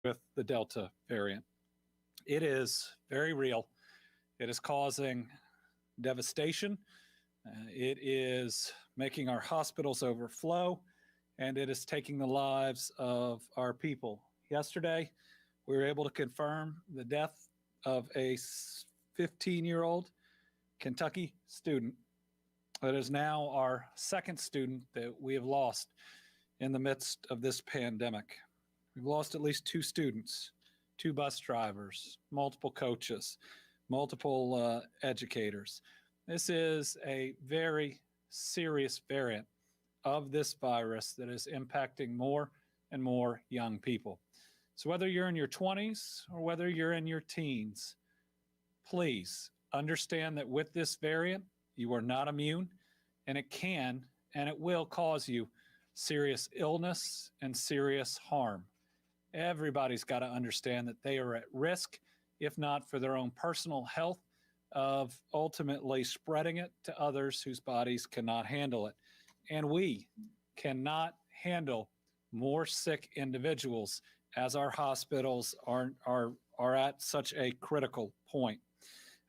with the Delta variant. It is very real. It is causing devastation. It is making our hospitals overflow, and it is taking the lives of our people. Yesterday, we were able to confirm the death of a 15-year-old Kentucky student. That is now our second student that we have lost in the midst of this pandemic. We've lost at least 2 students, 2 bus drivers, multiple coaches, multiple educators. This is a very serious variant of this virus that is impacting more and more young people. So whether you're in your 20s or whether you're in your teens, please understand that with this variant, you are not immune, and it can and it will cause you serious illness and serious harm. Everybody's got to understand that they are at risk, if not for their own personal health, of ultimately spreading it to others whose bodies cannot handle it. And we cannot handle more sick individuals as our hospitals are at such a critical point.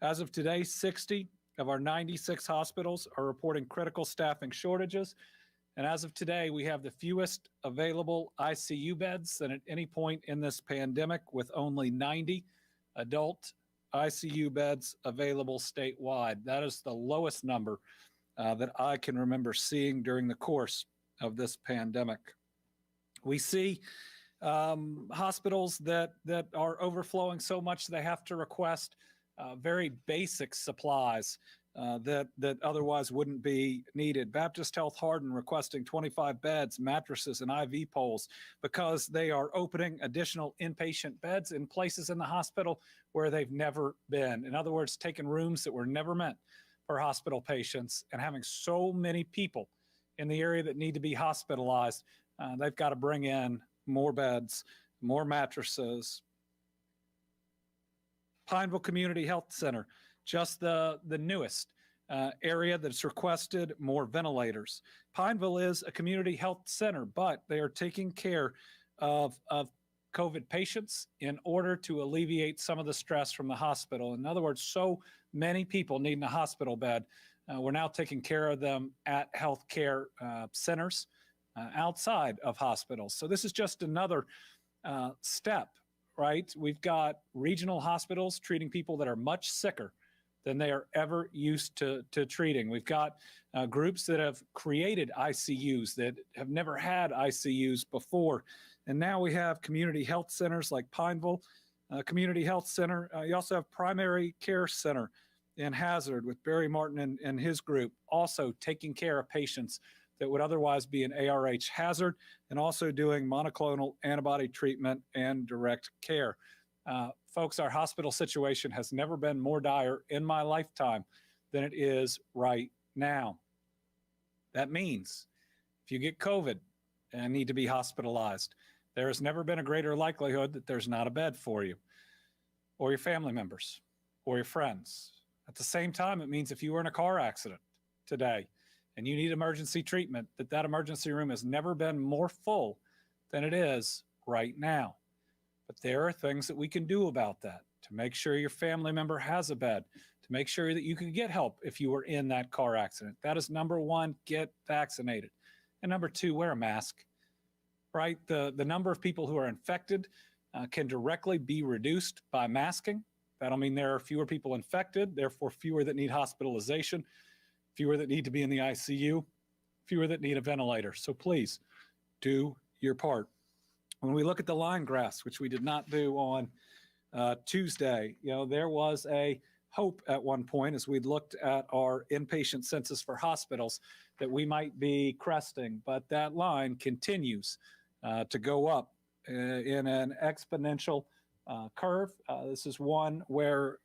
As of today, 60 of our 96 hospitals are reporting critical staffing shortages. And as of today, we have the fewest available ICU beds than at any point in this pandemic, with only 90 adult ICU beds available statewide. That is the lowest number that I can remember seeing during the course of this pandemic. We see hospitals that are overflowing so much they have to request very basic supplies that otherwise wouldn't be needed. Baptist Health Hardin requesting 25 beds, mattresses, and IV poles because they are opening additional inpatient beds in places in the hospital where they've never been. In other words, taking rooms that were never meant for hospital patients and having so many people in the area that need to be hospitalized, they've got to bring in more beds, more mattresses. Pineville Community Health Center, just the newest area that's requested more ventilators. Pineville is a community health center, but they are taking care of COVID patients in order to alleviate some of the stress from the hospital. In other words, so many people needing a hospital bed. We're now taking care of them at healthcare centers outside of hospitals. So this is just another step, right? We've got regional hospitals treating people that are much sicker than they are ever used to treating. We've got groups that have created ICUs that have never had ICUs before. And now we have community health centers like Pineville Community Health Center. You also have Primary Care Center in Hazard with Barry Martin and his group, also taking care of patients that would otherwise be in ARH Hazard, and also doing monoclonal antibody treatment and direct care. Folks, our hospital situation has never been more dire in my lifetime than it is right now. That means if you get COVID and need to be hospitalized, there has never been a greater likelihood that there's not a bed for you or your family members or your friends. At the same time, it means if you were in a car accident today and you need emergency treatment, that emergency room has never been more full than it is right now. But there are things that we can do about that to make sure your family member has a bed, to make sure that you can get help if you were in that car accident. That is number one, get vaccinated. And number two, wear a mask, right? The number of people who are infected can directly be reduced by masking. That'll mean there are fewer people infected, therefore fewer that need hospitalization, fewer that need to be in the ICU, fewer that need a ventilator. So please do your part. When we look at the line graphs, which we did not do on Tuesday, there was a hope at one point as we looked at our inpatient census for hospitals that we might be cresting, but that line continues to go up in an exponential curve. This is one where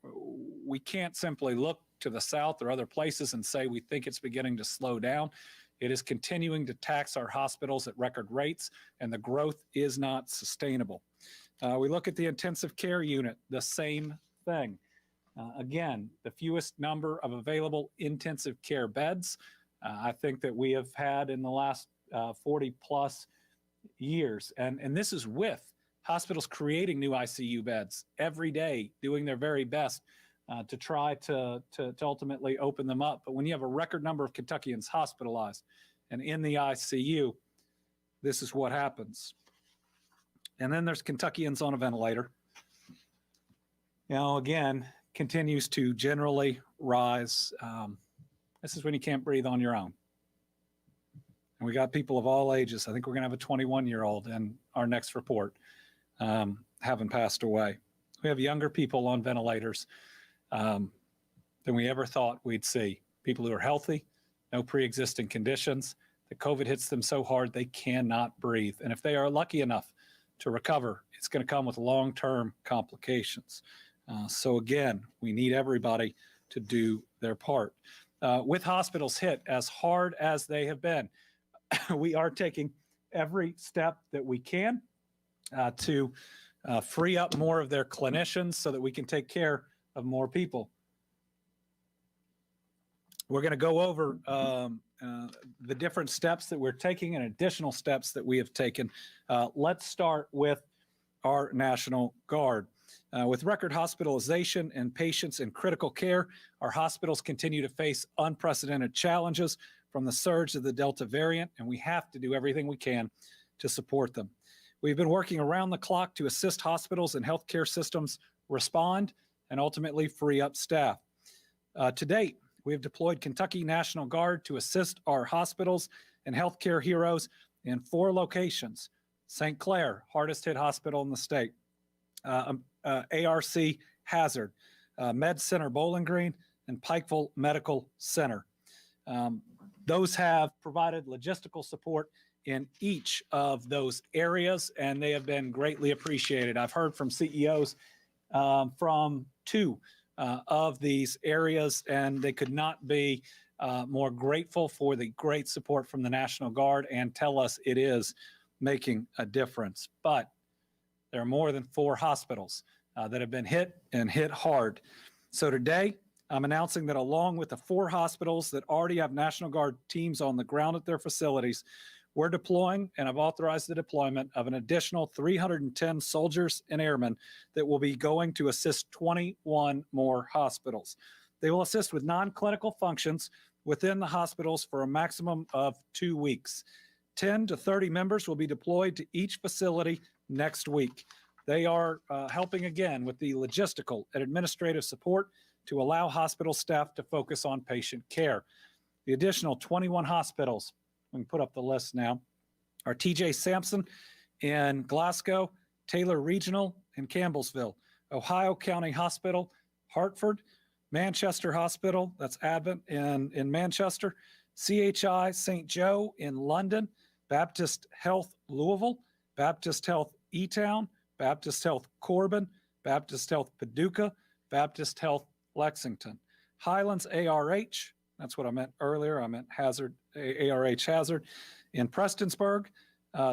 we can't simply look to the south or other places and say we think it's beginning to slow down. It is continuing to tax our hospitals at record rates, and the growth is not sustainable. We look at the intensive care unit, the same thing. Again, the fewest number of available intensive care beds I think that we have had in the last 40 plus years. And this is with Hospitals creating new ICU beds every day, doing their very best to try to ultimately open them up. But when you have a record number of Kentuckians hospitalized and in the ICU, this is what happens. And then there's Kentuckians on a ventilator. Again, continues to generally rise. This is when you can't breathe on your own. And we got people of all ages. I think we're going to have a 21-year-old in our next report having passed away. We have younger people on ventilators than we ever thought we'd see. People who are healthy, no pre-existing conditions. The COVID hits them so hard they cannot breathe. And if they are lucky enough to recover, it's going to come with long-term complications. So again, we need everybody to do their part. With hospitals hit as hard as they have been, we are taking every step that we can to free up more of their clinicians so that we can take care of more people. We're going to go over the different steps that we're taking and additional steps that we have taken. Let's start with our National Guard. With record hospitalization and patients in critical care, our hospitals continue to face unprecedented challenges from the surge of the Delta variant, and we have to do everything we can to support them. We've been working around the clock to assist hospitals and healthcare systems respond and ultimately free up staff. To date, we have deployed Kentucky National Guard to assist our hospitals and healthcare heroes in 4 locations: St. Clair, hardest hit hospital in the state, ARC Hazard, Med Center Bowling Green, and Pikeville Medical Center. Those have provided logistical support in each of those areas, and they have been greatly appreciated. I've heard from CEOs from 2 of these areas, and they could not be more grateful for the great support from the National Guard and tell us it is making a difference. But there are more than 4 hospitals that have been hit and hit hard. So today, I'm announcing that along with the 4 hospitals that already have National Guard teams on the ground at their facilities, we're deploying, and I've authorized the deployment of an additional 310 soldiers and airmen that will be going to assist 21 more hospitals. They will assist with non-clinical functions within the hospitals for a maximum of 2 weeks. 10 to 30 members will be deployed to each facility next week. They are helping again with the logistical and administrative support to allow hospital staff to focus on patient care. The additional 21 hospitals, we can put up the list now, are TJ Sampson in Glasgow, Taylor Regional in Campbellsville, Ohio County Hospital, Hartford, Manchester Hospital, that's Advent in Manchester, CHI St. Joe in London, Baptist Health Louisville, Baptist Health E-Town, Baptist Health Corbin, Baptist Health Paducah, Baptist Health Lexington, Highlands ARH, that's what I meant earlier, I meant Hazard, ARH Hazard, in Prestonsburg,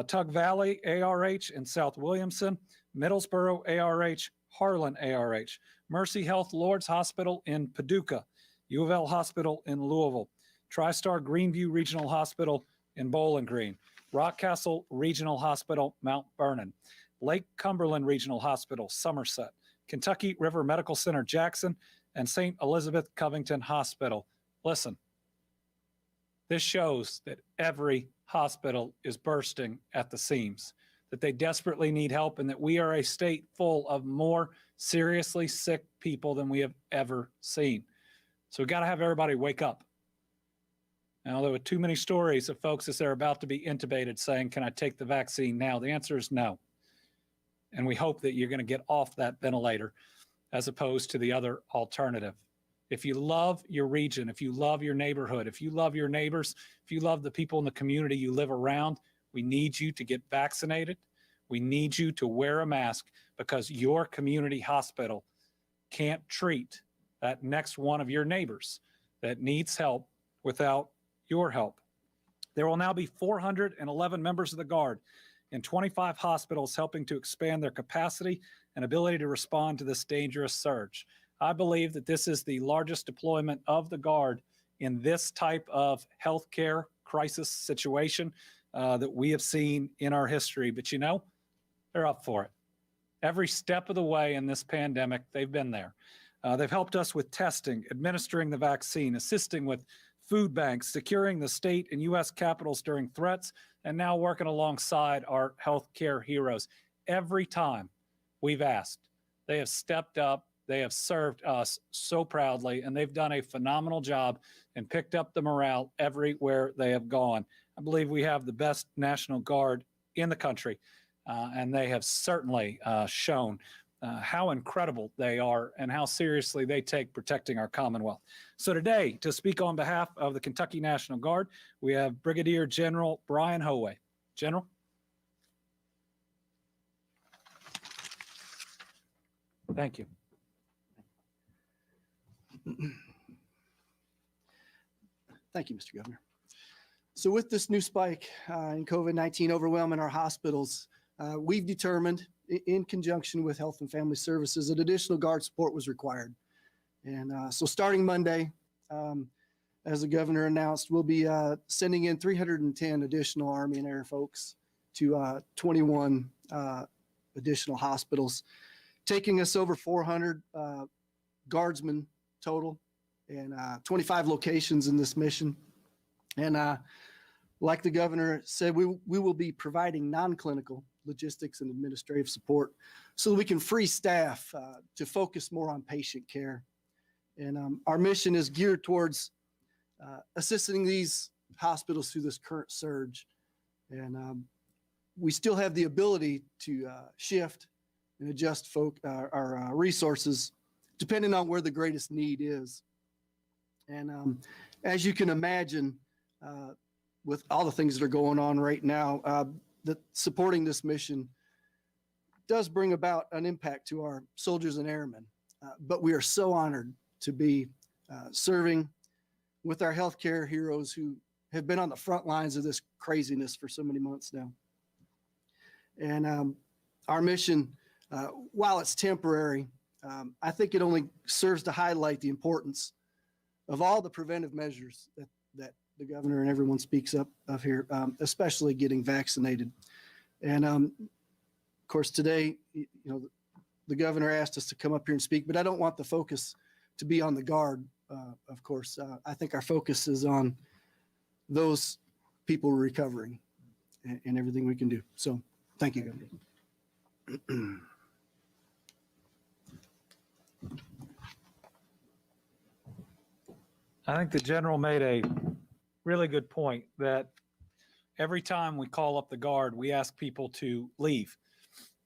Tug Valley ARH in South Williamson, Middlesboro ARH, Harlan ARH, Mercy Health Lord's Hospital in Paducah, U of L Hospital in Louisville, TriStar Greenview Regional Hospital in Bowling Green, Rockcastle Regional Hospital, Mount Vernon, Lake Cumberland Regional Hospital, Somerset, Kentucky River Medical Center, Jackson, and St. Elizabeth Covington Hospital. Listen, this shows that every hospital is bursting at the seams, that they desperately need help, and that we are a state full of more seriously sick people than we have ever seen. So we've got to have everybody wake up. Now, there were too many stories of folks as they're about to be intubated saying, can I take the vaccine now? The answer is no. And we hope that you're going to get off that ventilator as opposed to the other alternative. If you love your region, if you love your neighborhood, if you love your neighbors, if you love the people in the community you live around, we need you to get vaccinated. We need you to wear a mask because your community hospital can't treat that next one of your neighbors that needs help without your help. There will now be 411 members of the Guard in 25 hospitals helping to expand their capacity and ability to respond to this dangerous surge. I believe that this is the largest deployment of the Guard in this type of healthcare crisis situation that we have seen in our history. But you know, they're up for it. Every step of the way in this pandemic, they've been there. They've helped us with testing, administering the vaccine, assisting with food banks, securing the state and U.S. capitals during threats, and now working alongside our healthcare heroes. Every time we've asked, they have stepped up. They have served us so proudly, and they've done a phenomenal job and picked up the morale everywhere they have gone. I believe we have the best National Guard in the country, and they have certainly shown how incredible they are and how seriously they take protecting our Commonwealth. So today, to speak on behalf of the Kentucky National Guard, we have Brigadier General Brian Howay. General. Thank you. Thank you, Mr. Governor. So with this new spike in COVID-19 overwhelming our hospitals, we've determined in conjunction with Health and Family Services that additional Guard support was required. And so starting Monday, as the governor announced, we'll be sending in 310 additional Army and Air folks to 21 additional hospitals, taking us over 400 Guardsmen total and 25 locations in this mission. And like the governor said, we will be providing non-clinical logistics and administrative support so that we can free staff to focus more on patient care. And our mission is geared towards assisting these hospitals through this current surge. And we still have the ability to shift and adjust our resources depending on where the greatest need is. And as you can imagine, with all the things that are going on right now, that supporting this mission does bring about an impact to our soldiers and airmen. But we are so honored to be serving with our healthcare heroes who have been on the front lines of this craziness for so many months now. And our mission, while it's temporary, I think it only serves to highlight the importance of all the preventive measures that the governor and everyone speaks up of here, especially getting vaccinated. And of course, today, the governor asked us to come up here and speak, but I don't want the focus to be on the Guard. Of course, I think our focus is on those people recovering and everything we can do. So thank you, Governor. I think the general made a really good point that every time we call up the Guard, we ask people to leave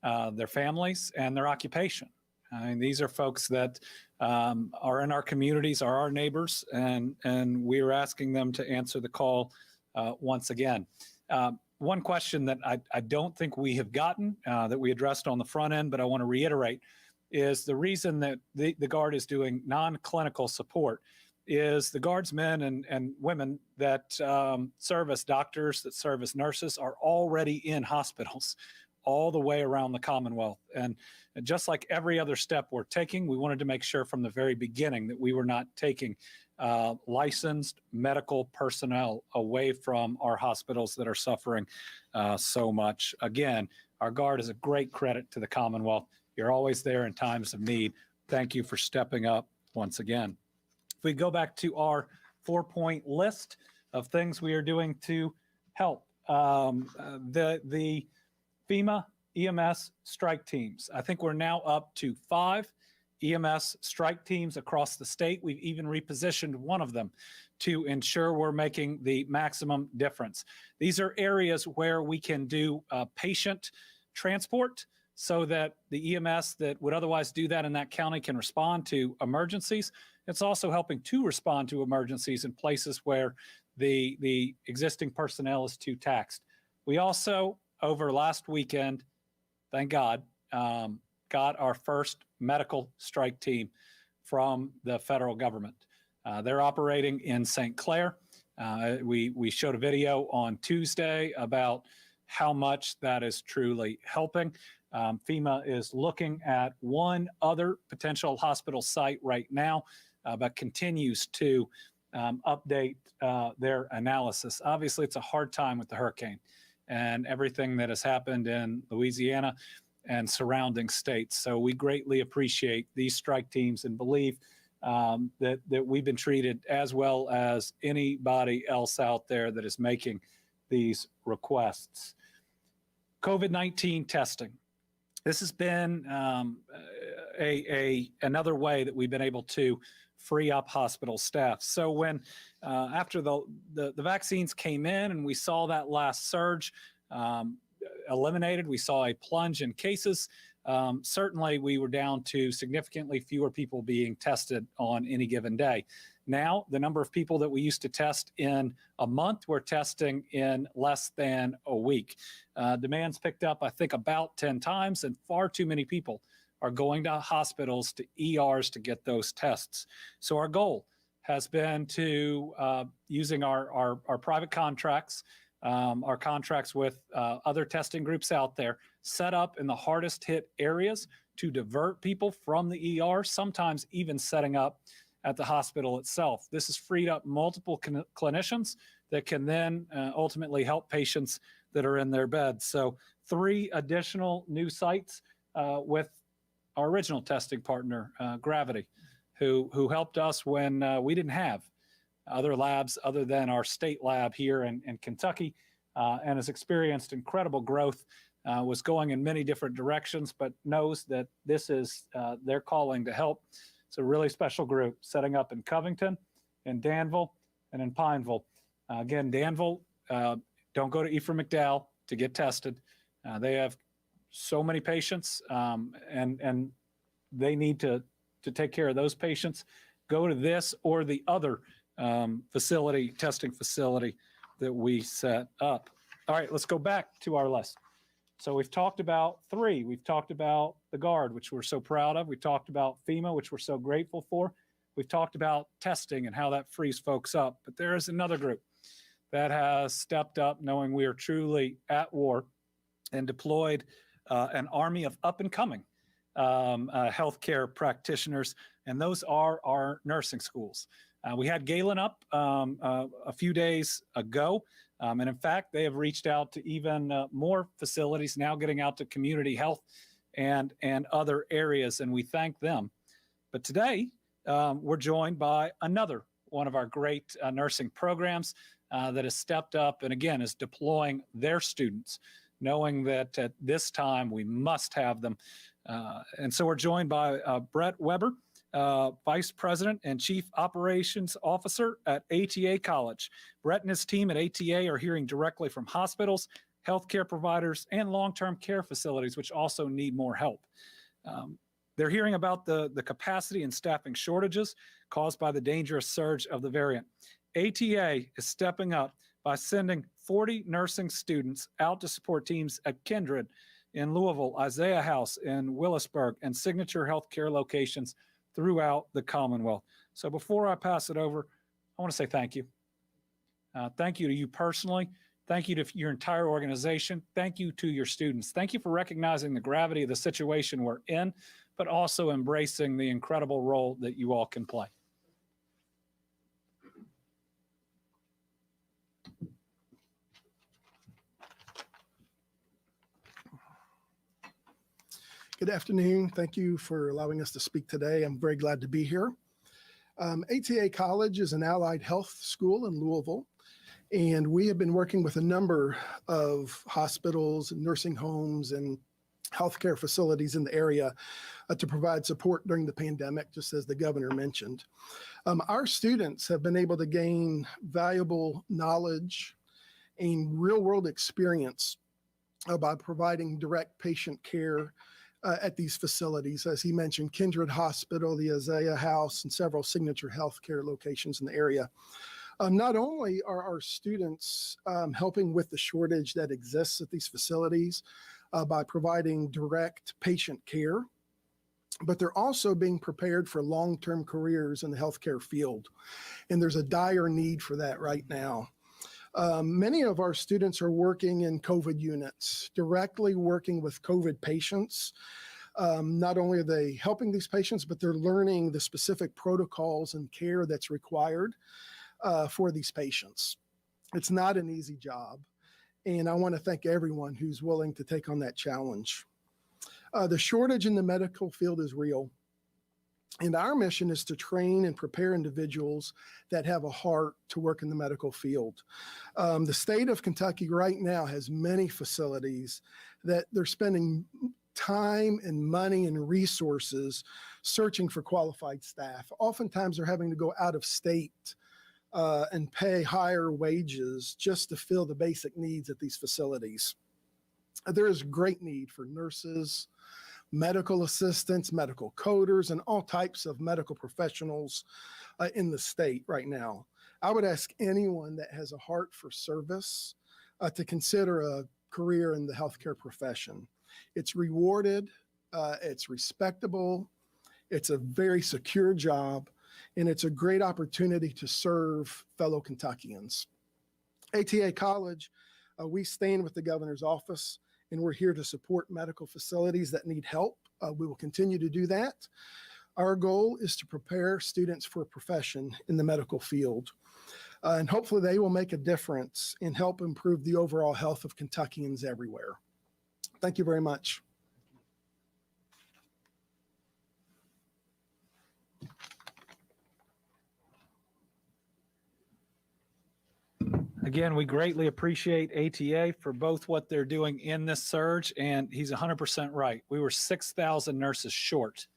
their families and their occupation. I mean, these are folks that are in our communities, are our neighbors, and we're asking them to answer the call once again. One question that I don't think we have gotten that we addressed on the front end, but I want to reiterate, is the reason that the Guard is doing non-clinical support is the Guardsmen and women that serve as doctors, that serve as nurses, are already in hospitals all the way around the Commonwealth. And just like every other step we're taking, we wanted to make sure from the very beginning that we were not taking licensed medical personnel away from our hospitals that are suffering so much. Again, our Guard is a great credit to the Commonwealth. You're always there in times of need. Thank you for stepping up once again. If we go back to our 4-point list of things we are doing to help, the FEMA EMS strike teams. I think we're now up to 5 EMS strike teams across the state. We've even repositioned one of them to ensure we're making the maximum difference. These are areas where we can do patient transport so that the EMS that would otherwise do that in that county can respond to emergencies. It's also helping to respond to emergencies in places where the existing personnel is too taxed. We also, over last weekend, thank God, got our first medical strike team from the federal government. They're operating in St. Clair. We showed a video on Tuesday about how much that is truly helping. FEMA is looking at one other potential hospital site right now, but continues to update their analysis. Obviously, it's a hard time with the hurricane and everything that has happened in Louisiana. and surrounding states. So we greatly appreciate these strike teams and believe that we've been treated as well as anybody else out there that is making these requests. COVID-19 testing. This has been another way that we've been able to free up hospital staff. So when after the vaccines came in and we saw that last surge eliminated, we saw a plunge in cases. Certainly we were down to significantly fewer people being tested on any given day. Now, the number of people that we used to test in a month, we're testing in less than a week. Demand's picked up, I think, about 10 times, and far too many people are going to hospitals, to ERs to get those tests. So our goal has been to, using our private contracts, our contracts with other testing groups out there, set up in the hardest hit areas to divert people from the ER, sometimes even setting up at the hospital itself. This has freed up multiple clinicians that can then ultimately help patients that are in their beds. So 3 additional new sites with our original testing partner, Gravity, who helped us when we didn't have other labs other than our state lab here in Kentucky, and has experienced incredible growth, was going in many different directions, but knows that this is their calling to help. It's a really special group setting up in Covington, in Danville, and in Pineville. Again, Danville, don't go to Ephraim McDowell to get tested. They have so many patients, and they need to take care of those patients. Go to this or the other testing facility that we set up. All right, let's go back to our list. So we've talked about 3. We've talked about the Guard, which we're so proud of. We talked about FEMA, which we're so grateful for. We've talked about testing and how that frees folks up. But there is another group that has stepped up, knowing we are truly at war, and deployed an army of up-and-coming healthcare practitioners, and those are our nursing schools. We had Galen up a few days ago. And in fact, they have reached out to even more facilities, now getting out to community health and other areas, and we thank them. But today, we're joined by another one of our great nursing programs that has stepped up and again is deploying their students, knowing that at this time we must have them. And so we're joined by Brett Weber, Vice President and Chief Operations Officer at ATA College. Brett and his team at ATA are hearing directly from hospitals, healthcare providers, and long-term care facilities, which also need more help. They're hearing about the capacity and staffing shortages caused by the dangerous surge of the variant. ATA is stepping up by sending 40 nursing students out to support teams at Kindred in Louisville, Isaiah House in Willisburg, and signature healthcare locations throughout the Commonwealth. So before I pass it over, I want to say thank you. Thank you to you personally. Thank you to your entire organization. Thank you to your students. Thank you for recognizing the gravity of the situation we're in, but also embracing the incredible role that you all can play. Good afternoon. Thank you for allowing us to speak today. I'm very glad to be here. ATA College is an allied health school in Louisville, and we have been working with a number of hospitals, nursing homes, and healthcare facilities in the area to provide support during the pandemic, just as the governor mentioned. Our students have been able to gain valuable knowledge and real-world experience by providing direct patient care at these facilities. As he mentioned, Kindred Hospital, the Isaiah House, and several signature healthcare locations in the area. Not only are our students helping with the shortage that exists at these facilities by providing direct patient care, but they're also being prepared for long-term careers in the healthcare field. And there's a dire need for that right now. Many of our students are working in COVID units, directly working with COVID patients. Not only are they helping these patients, but they're learning the specific protocols and care that's required for these patients. It's not an easy job, and I want to thank everyone who's willing to take on that challenge. The shortage in the medical field is real. And our mission is to train and prepare individuals that have a heart to work in the medical field. The state of Kentucky right now has many facilities that they're spending time and money and resources searching for qualified staff. Oftentimes they're having to go out of state and pay higher wages just to fill the basic needs at these facilities. There is great need for nurses, medical assistants, medical coders, and all types of medical professionals in the state right now. I would ask anyone that has a heart for service to consider a career in the healthcare profession. It's rewarded, it's respectable, it's a very secure job, and it's a great opportunity to serve fellow Kentuckians. ATA College, we stand with the governor's office, and we're here to support medical facilities that need help. We will continue to do that. Our goal is to prepare students for a profession in the medical field. And hopefully they will make a difference and help improve the overall health of Kentuckians everywhere. Thank you very much. Again, we greatly appreciate ATA for both what they're doing in this surge, and he's 100% right. We were 6,000 nurses short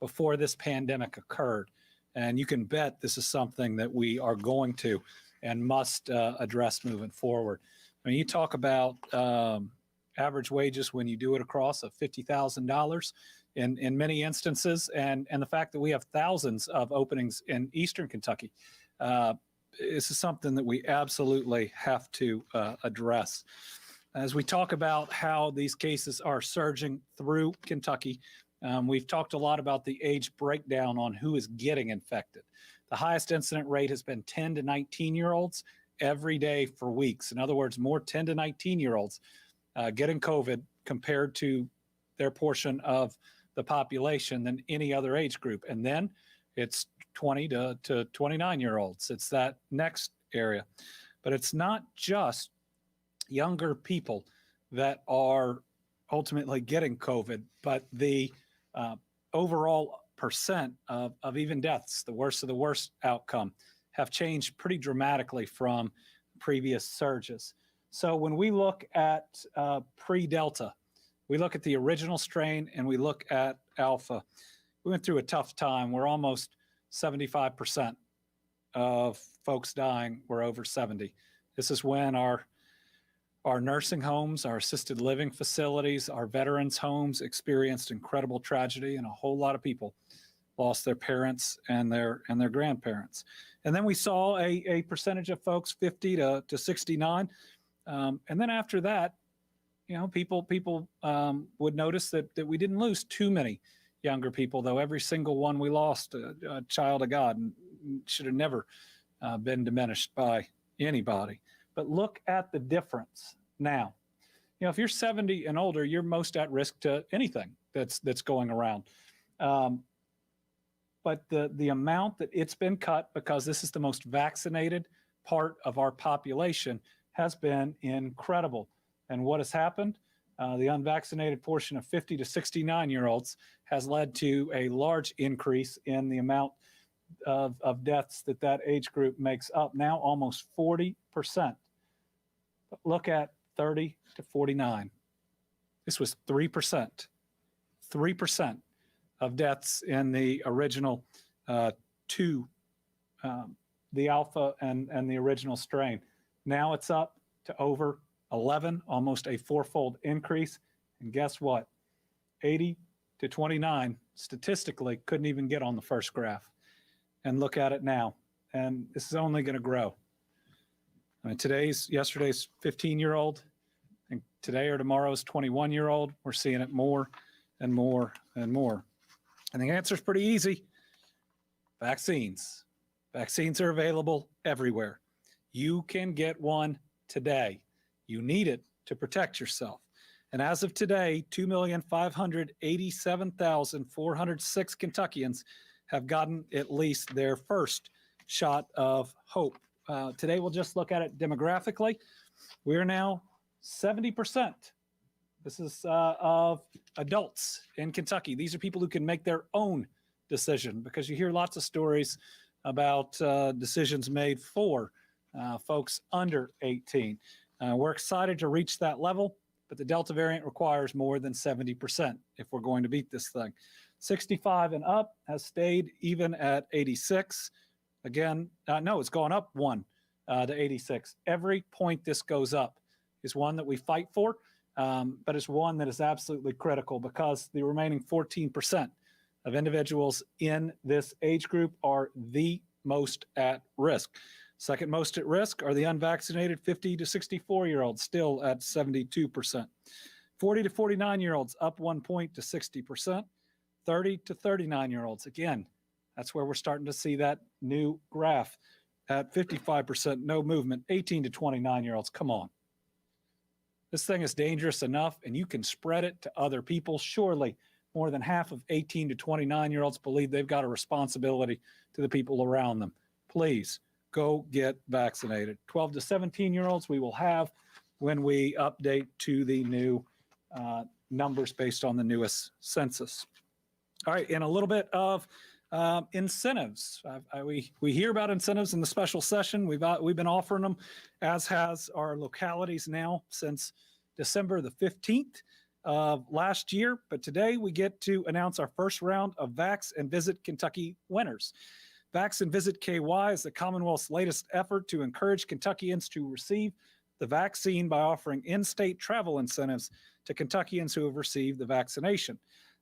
before this pandemic occurred, and you can bet this is something that we are going to and must address moving forward. I mean, you talk about average wages when you do it across of $50,000 in many instances, and the fact that we have thousands of openings in Eastern Kentucky. This is something that we absolutely have to address. As we talk about how these cases are surging through Kentucky, we've talked a lot about the age breakdown on who is getting infected. The highest incident rate has been 10 to 19-year-olds every day for weeks. In other words, more 10 to 19-year-olds getting COVID compared to their portion of the population than any other age group. And then it's 20 to 29-year-olds. It's that next area. But it's not just younger people that are ultimately getting COVID, but the overall percent of even deaths, the worst of the worst outcome, have changed pretty dramatically from previous surges. So when we look at pre-Delta, we look at the original strain and we look at Alpha. We went through a tough time. We're almost 75% of folks dying were over 70. This is when our nursing homes, our assisted living facilities, our veterans' homes experienced incredible tragedy, and a whole lot of people lost their parents and their grandparents. And then we saw a percentage of folks 50 to 69. And then after that, you know, people would notice that we didn't lose too many younger people, though every single one we lost, a child of God, and should have never been diminished by anybody. But look at the difference now. You know, if you're 70 and older, you're most at risk to anything that's going around. But the amount that it's been cut, because this is the most vaccinated part of our population, has been incredible. And what has happened? The unvaccinated portion of 50 to 69-year-olds has led to a large increase in the amount of deaths that age group makes up, now almost 40%. But look at 30 to 49. This was 3%. 3% of deaths in the original two, the Alpha and the original strain. Now it's up to over 11, almost a fourfold increase. And guess what? 80 to 29 statistically couldn't even get on the first graph. And look at it now. And this is only going to grow. I mean, yesterday's 15-year-old, and today or tomorrow's 21-year-old. We're seeing it more and more and more. And the answer is pretty easy. Vaccines. Vaccines are available everywhere. You can get one today. You need it to protect yourself. And as of today, 2,587,406 Kentuckians have gotten at least their first shot of hope. Today, we'll just look at it demographically. We're now 70% This is of adults in Kentucky. These are people who can make their own decision, because you hear lots of stories about decisions made for folks under 18. We're excited to reach that level, but the Delta variant requires more than 70% if we're going to beat this thing. 65 and up has stayed even at 86. Again, no, it's gone up one to 86. Every point this goes up is one that we fight for, but it's one that is absolutely critical, because the remaining 14% of individuals in this age group are the most at risk. Second most at risk are the unvaccinated 50 to 64-year-olds, still at 72%. 40 to 49-year-olds up 1 point to 60%. 30 to 39-year-olds, again, that's where we're starting to see that new graph at 55%, no movement. 18 to 29-year-olds, come on. This thing is dangerous enough, and you can spread it to other people. Surely more than half of 18 to 29-year-olds believe they've got a responsibility to the people around them. Please go get vaccinated. 12 to 17-year-olds we will have when we update to the new numbers based on the newest census. All right, and a little bit of incentives. We hear about incentives in the special session. We've been offering them, as has our localities now since December the 15th of last year. But today we get to announce our first round of Vax and Visit Kentucky winners. Vax and Visit KY is the Commonwealth's latest effort to encourage Kentuckians to receive the vaccine by offering in-state travel incentives to Kentuckians who have received the vaccination.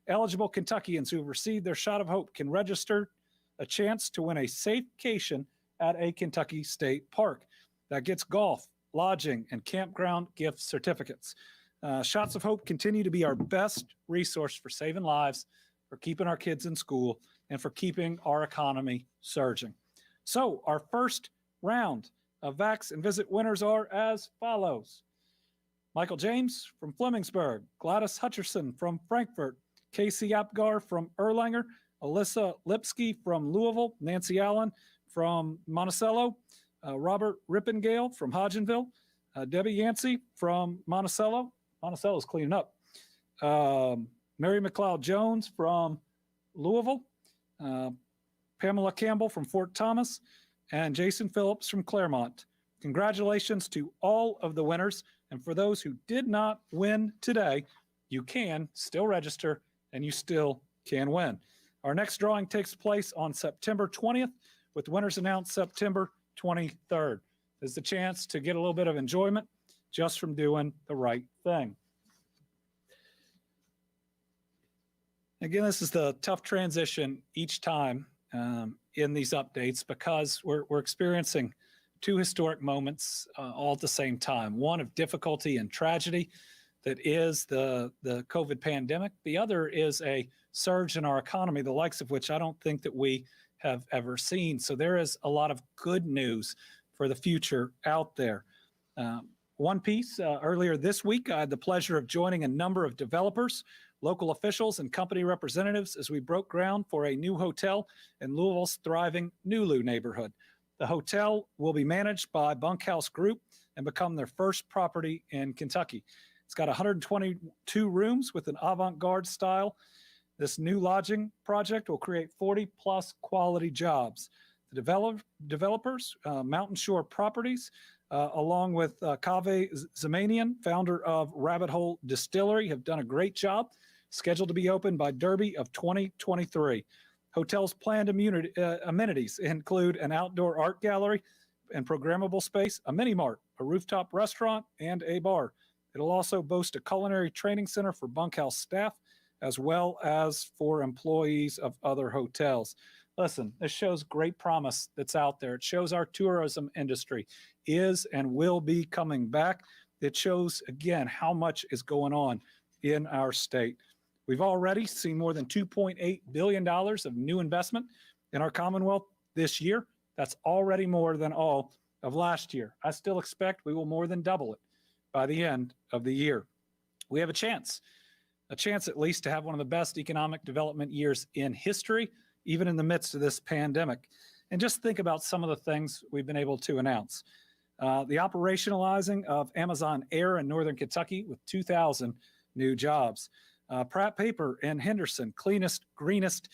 Eligible Kentuckians who have received their shot of hope can register a chance to win a safecation at a Kentucky state park. That gets golf, lodging, and campground gift certificates. Shots of Hope continue to be our best resource for saving lives, for keeping our kids in school, and for keeping our economy surging. So our first round of Vax and Visit winners are as follows. Michael James from Flemingsburg, Gladys Hutcherson from Frankfurt, Casey Apgar from Erlanger, Alyssa Lipsky from Louisville, Nancy Allen from Monticello, Robert Rippengale from Hodgenville, Debbie Yancey from Monticello. Monticello's cleaning up. Mary McLeod Jones from Louisville, Pamela Campbell from Fort Thomas, and Jason Phillips from Claremont. Congratulations to all of the winners. And for those who did not win today, you can still register and you still can win. Our next drawing takes place on September 20th, with winners announced September 23rd. There's the chance to get a little bit of enjoyment just from doing the right thing. Again, this is the tough transition each time in these updates, because we're experiencing two historic moments all at the same time. One of difficulty and tragedy, that is the COVID pandemic. The other is a surge in our economy, the likes of which I don't think that we have ever seen. So there is a lot of good news for the future out there. One piece, earlier this week, I had the pleasure of joining a number of developers, local officials, and company representatives as we broke ground for a new hotel in Louisville's thriving Nulu neighborhood. The hotel will be managed by Bunkhouse Group and become their first property in Kentucky. It's got 122 rooms with an avant-garde style. This new lodging project will create 40-plus quality jobs. The developers, Mountain Shore Properties, along with Kaveh Zamanian, founder of Rabbit Hole Distillery, have done a great job, scheduled to be open by Derby of 2023. Hotel's planned amenities include an outdoor art gallery and programmable space, a mini mart, a rooftop restaurant, and a bar. It'll also boast a culinary training center for bunkhouse staff, as well as for employees of other hotels. Listen, this shows great promise that's out there. It shows our tourism industry is and will be coming back. It shows, again, how much is going on in our state. We've already seen more than $2.8 billion of new investment in our Commonwealth this year. That's already more than all of last year. I still expect we will more than double it by the end of the year. We have a chance at least to have one of the best economic development years in history, even in the midst of this pandemic. And just think about some of the things we've been able to announce. The operationalizing of Amazon Air in Northern Kentucky with 2,000 new jobs. Pratt Paper in Henderson, cleanest, greenest,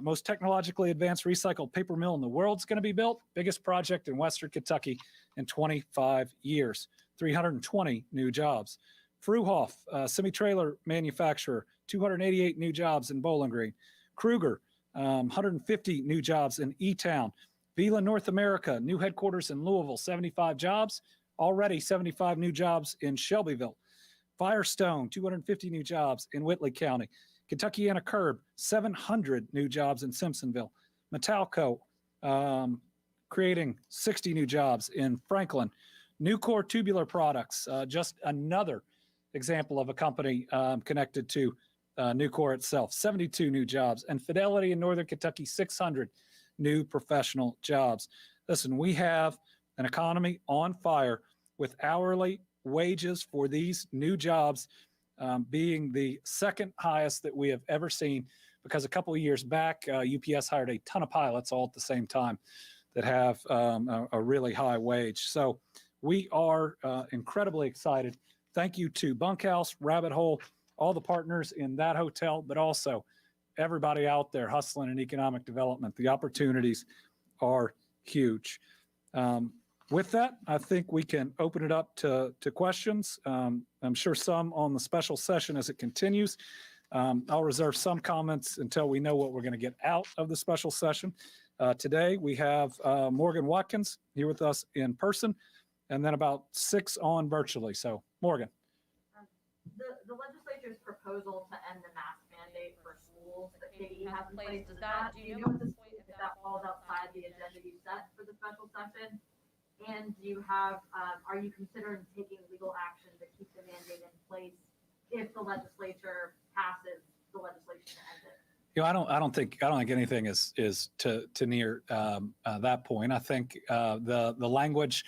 most technologically advanced recycled paper mill in the world is going to be built. Biggest project in Western Kentucky in 25 years. 320 new jobs. Fruhoff, semi-trailer manufacturer, 288 new jobs in Bowling Green. Kruger, 150 new jobs in E-Town. Vila North America, new headquarters in Louisville, 75 jobs. Already 75 new jobs in Shelbyville. Firestone, 250 new jobs in Whitley County. Kentuckiana Curb, 700 new jobs in Simpsonville. Metalco, creating 60 new jobs in Franklin. Nucor Tubular Products, just another example of a company connected to Nucor itself, 72 new jobs. And Fidelity in Northern Kentucky, 600 new professional jobs. Listen, we have an economy on fire with hourly wages for these new jobs being the second highest that we have ever seen, because a couple of years back, UPS hired a ton of pilots all at the same time that have a really high wage. So we are incredibly excited. Thank you to Bunkhouse, Rabbit Hole, all the partners in that hotel, but also everybody out there hustling in economic development. The opportunities are huge. With that, I think we can open it up to questions. I'm sure some on the special session as it continues. I'll reserve some comments until we know what we're going to get out of the special session. Today, we have Morgan Watkins here with us in person, and then about 6 on virtually. So, Morgan. The legislature's proposal to end the mask mandate for schools that KDE has in place, do you know at this point if that falls outside the agenda you set for the special session? And do you have, are you considering taking legal action to keep the mandate in place if the legislature passes the legislation to end it? You know, I don't think anything is to near that point. I think the language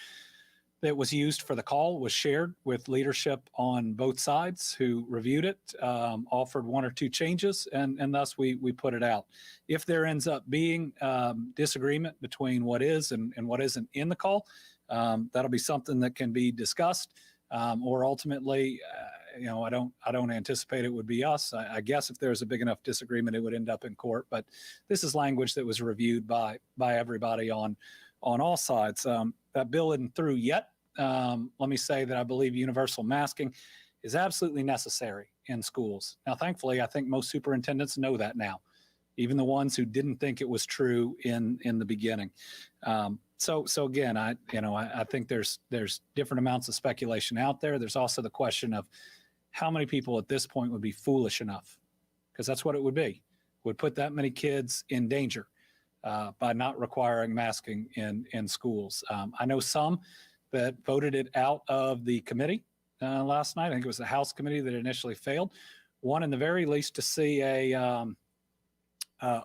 that was used for the call was shared with leadership on both sides who reviewed it, offered 1 or 2 changes, and thus we put it out. If there ends up being disagreement between what is and what isn't in the call, that'll be something that can be discussed, or ultimately, I don't anticipate it would be us. I guess if there's a big enough disagreement, it would end up in court. But this is language that was reviewed by everybody on all sides. That bill isn't through yet. Let me say that I believe universal masking is absolutely necessary in schools. Now, thankfully, I think most superintendents know that now, even the ones who didn't think it was true in the beginning. So again, I think there's different amounts of speculation out there. There's also the question of how many people at this point would be foolish enough, because that's what it would put that many kids in danger by not requiring masking in schools. I know some that voted it out of the committee last night. I think it was the House committee that initially failed. One, in the very least, to see a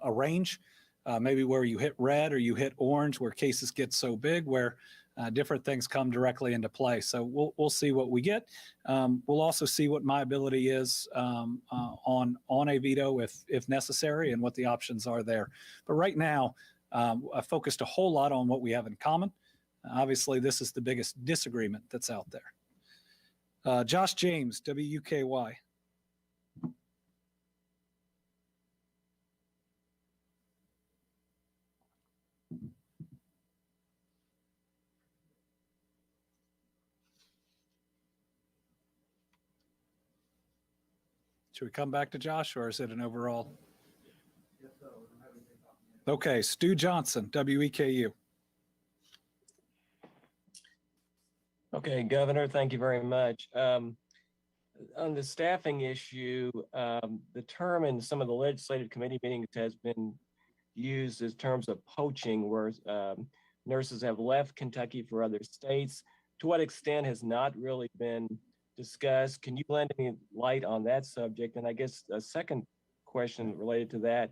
range, maybe where you hit red or you hit orange, where cases get so big, where different things come directly into play. So we'll see what we get. We'll also see what my ability is on a veto if necessary, and what the options are there. But right now, I focused a whole lot on what we have in common. Obviously, this is the biggest disagreement that's out there. Josh James, WUKY. Should we come back to Josh, or is it an overall? Okay, Stu Johnson, WEKU. Okay, Governor, thank you very much. On the staffing issue, the term in some of the legislative committee meetings has been used as terms of poaching, where nurses have left Kentucky for other states. To what extent has not really been discussed? Can you lend any light on that subject? And I guess a second question related to that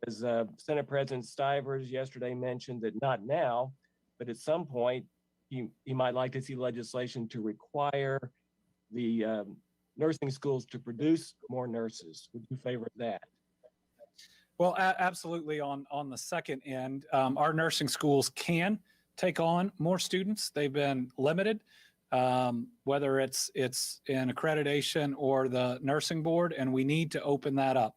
is Senate President Stivers yesterday mentioned that not now, but at some point, he might like to see legislation to require the nursing schools to produce more nurses. Would you favor that? Well, absolutely. On the second end, our nursing schools can take on more students. They've been limited whether it's in accreditation or the nursing board, and we need to open that up.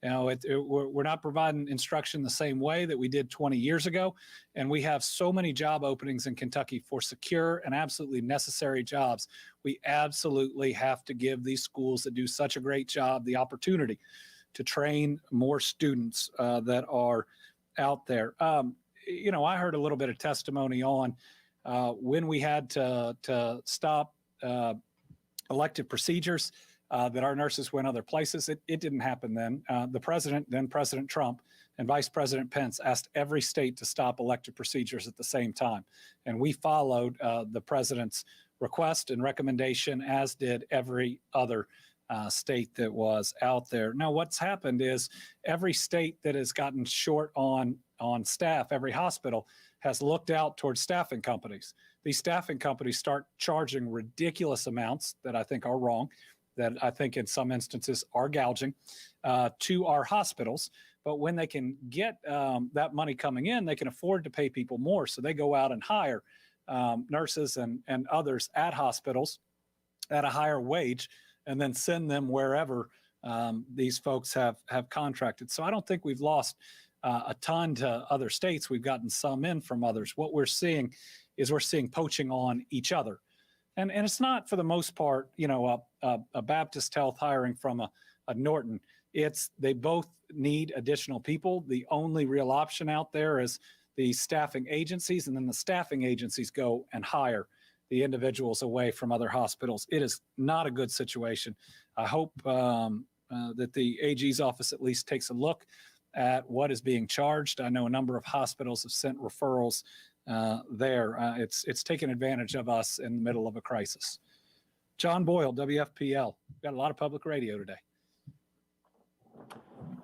You know, we're not providing instruction the same way that we did 20 years ago. And we have so many job openings in Kentucky for secure and absolutely necessary jobs. We absolutely have to give these schools that do such a great job the opportunity to train more students that are out there. You know, I heard a little bit of testimony on when we had to stop elective procedures, that our nurses went other places. It didn't happen then. The president, then President Trump, and Vice President Pence asked every state to stop elective procedures at the same time. And we followed the president's request and recommendation, as did every other state that was out there. Now, what's happened is every state that has gotten short on staff, every hospital has looked out towards staffing companies. These staffing companies start charging ridiculous amounts that I think are wrong, that I think in some instances are gouging to our hospitals. But when they can get that money coming in, they can afford to pay people more. So they go out and hire nurses and others at hospitals at a higher wage, and then send them wherever these folks have contracted. So I don't think we've lost a ton to other states. We've gotten some in from others. What we're seeing is poaching on each other. And it's not, for the most part, you know, a Baptist Health hiring from a Norton. They both need additional people. The only real option out there is the staffing agencies, and then the staffing agencies go and hire the individuals away from other hospitals. It is not a good situation. I hope that the AG's office at least takes a look at what is being charged. I know a number of hospitals have sent referrals there. It's taken advantage of us in the middle of a crisis. John Boyle, WFPL. Got a lot of public radio today.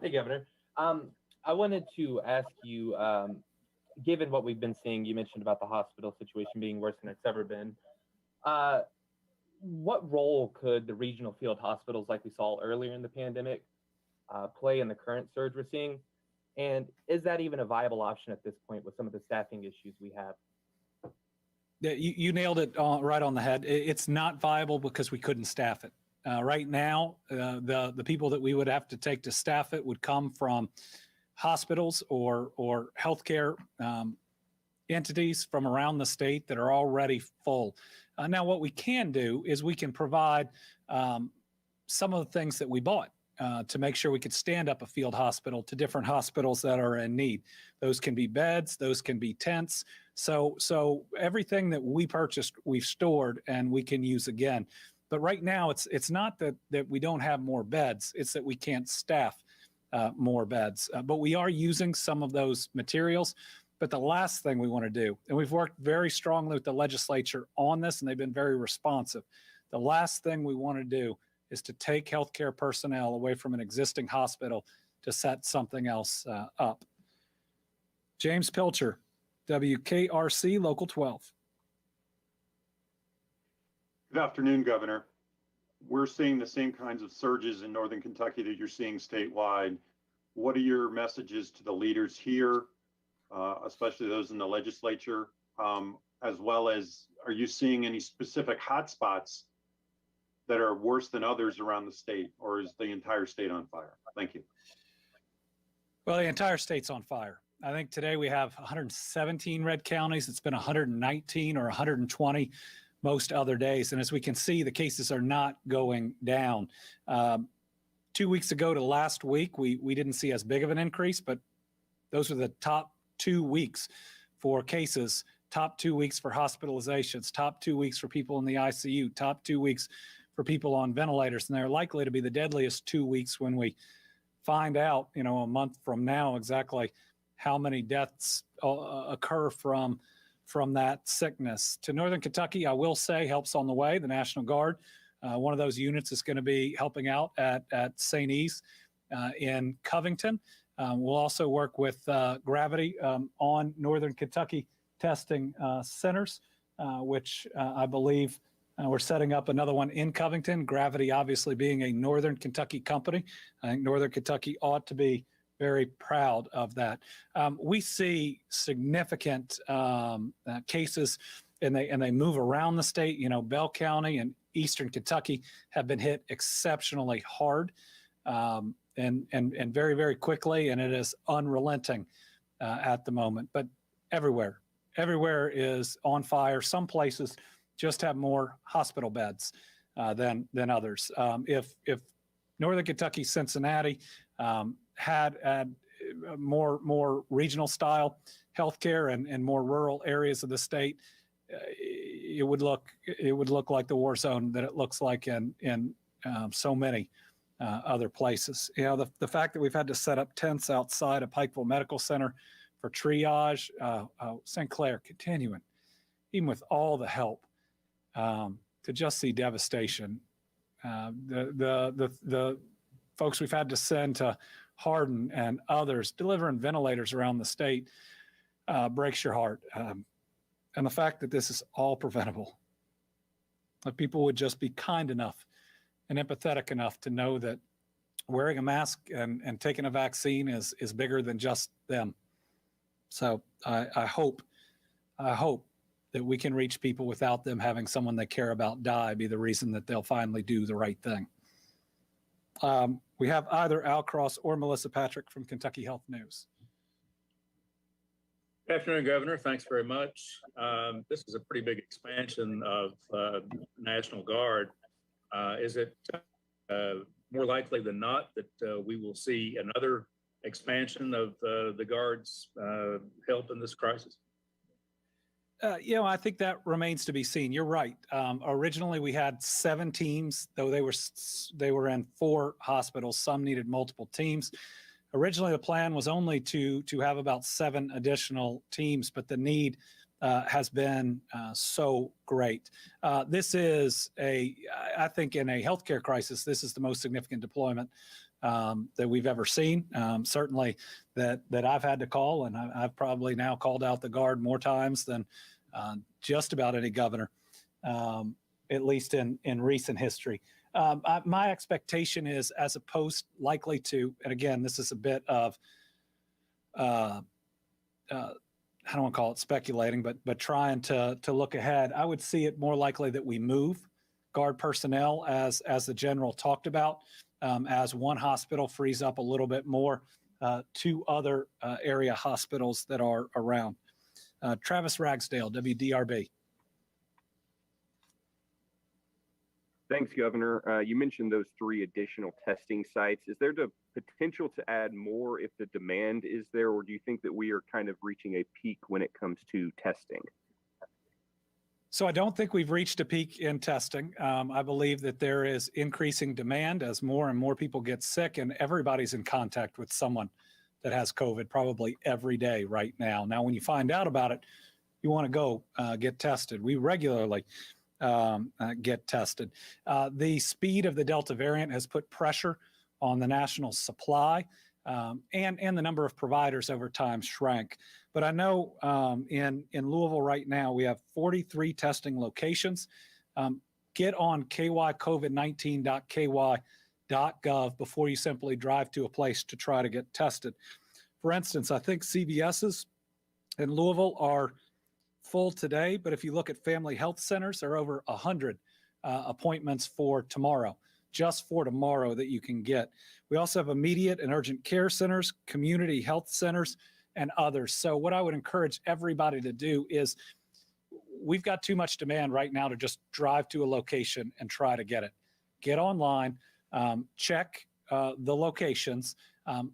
Hey, Governor. I wanted to ask you, given what we've been seeing, you mentioned about the hospital situation being worse than it's ever been. What role could the regional field hospitals like we saw earlier in the pandemic play in the current surge we're seeing? And is that even a viable option at this point with some of the staffing issues we have? Yeah, you nailed it right on the head. It's not viable because we couldn't staff it. Right now, the people that we would have to take to staff it would come from hospitals or healthcare entities from around the state that are already full. Now, what we can do is we can provide some of the things that we bought to make sure we could stand up a field hospital to different hospitals that are in need. Those can be beds, those can be tents. So everything that we purchased, we've stored and we can use again. But right now, it's not that we don't have more beds, it's that we can't staff more beds. But we are using some of those materials. But the last thing we want to do, and we've worked very strongly with the legislature on this, and they've been very responsive. The last thing we want to do is to take healthcare personnel away from an existing hospital to set something else up. James Pilcher, WKRC Local 12. Good afternoon, Governor. We're seeing the same kinds of surges in Northern Kentucky that you're seeing statewide. What are your messages to the leaders here, especially those in the legislature, as well as, are you seeing any specific hotspots that are worse than others around the state, or is the entire state on fire? Thank you. Well, the entire state's on fire. I think today we have 117 red counties. It's been 119 or 120 most other days. And as we can see, the cases are not going down. 2 weeks ago to last week, we didn't see as big of an increase, but those are the top 2 weeks for cases, top 2 weeks for hospitalizations, top 2 weeks for people in the ICU, top 2 weeks for people on ventilators. And they're likely to be the deadliest 2 weeks when we find out, a month from now, exactly how many deaths occur from that sickness. To Northern Kentucky, I will say, help's on the way. The National Guard, one of those units is going to be helping out at St. E's in Covington. We'll also work with Gravity on Northern Kentucky testing centers, which I believe we're setting up another one in Covington. Gravity obviously being a Northern Kentucky company. I think Northern Kentucky ought to be very proud of that. We see significant cases and they move around the state. You know, Bell County and Eastern Kentucky have been hit exceptionally hard, and very, very quickly, and it is unrelenting at the moment. But everywhere is on fire. Some places just have more hospital beds than others. If Northern Kentucky, Cincinnati had more regional style healthcare and more rural areas of the state, it would look like the war zone that it looks like in so many other places. You know, the fact that we've had to set up tents outside of Pikeville Medical Center for triage, St. Clair continuing, even with all the help, to just see devastation. The folks we've had to send to Hardin and others delivering ventilators around the state breaks your heart. And the fact that this is all preventable, if people would just be kind enough and empathetic enough to know that wearing a mask and taking a vaccine is bigger than just them. So I hope that we can reach people without them having someone they care about die be the reason that they'll finally do the right thing. We have either Al Cross or Melissa Patrick from Kentucky Health News. Good afternoon, Governor. Thanks very much. This is a pretty big expansion of National Guard. Is it more likely than not that we will see another expansion of the Guard's help in this crisis? You know, I think that remains to be seen. You're right. Originally, we had 7 teams, though they were in 4 hospitals. Some needed multiple teams. Originally, the plan was only to have about 7 additional teams, but the need has been so great. This is I think in a healthcare crisis, this is the most significant deployment that we've ever seen. Certainly that I've had to call, and I've probably now called out the Guard more times than just about any governor, at least in recent history. My expectation is, as opposed likely to, and again, this is a bit of, I don't want to call it speculating, but trying to look ahead, I would see it more likely that we move Guard personnel, as the general talked about, as one hospital frees up a little bit more, 2 other area hospitals that are around. Travis Ragsdale, WDRB. Thanks, Governor. You mentioned those 3 additional testing sites. Is there the potential to add more if the demand is there, or do you think that we are kind of reaching a peak when it comes to testing? So I don't think we've reached a peak in testing. I believe that there is increasing demand as more and more people get sick, and everybody's in contact with someone that has COVID probably every day right now. Now, when you find out about it, you want to go get tested. We regularly get tested. The speed of the Delta variant has put pressure on the national supply, and the number of providers over time shrank. But I know in Louisville right now, we have 43 testing locations. Get on kycovid19.ky.gov before you simply drive to a place to try to get tested. For instance, I think CVS's in Louisville are full today, but if you look at family health centers, there are over 100 appointments for tomorrow, just for tomorrow, that you can get. We also have immediate and urgent care centers, community health centers, and others. So what I would encourage everybody to do is, we've got too much demand right now to just drive to a location and try to get it. Get online, check the locations,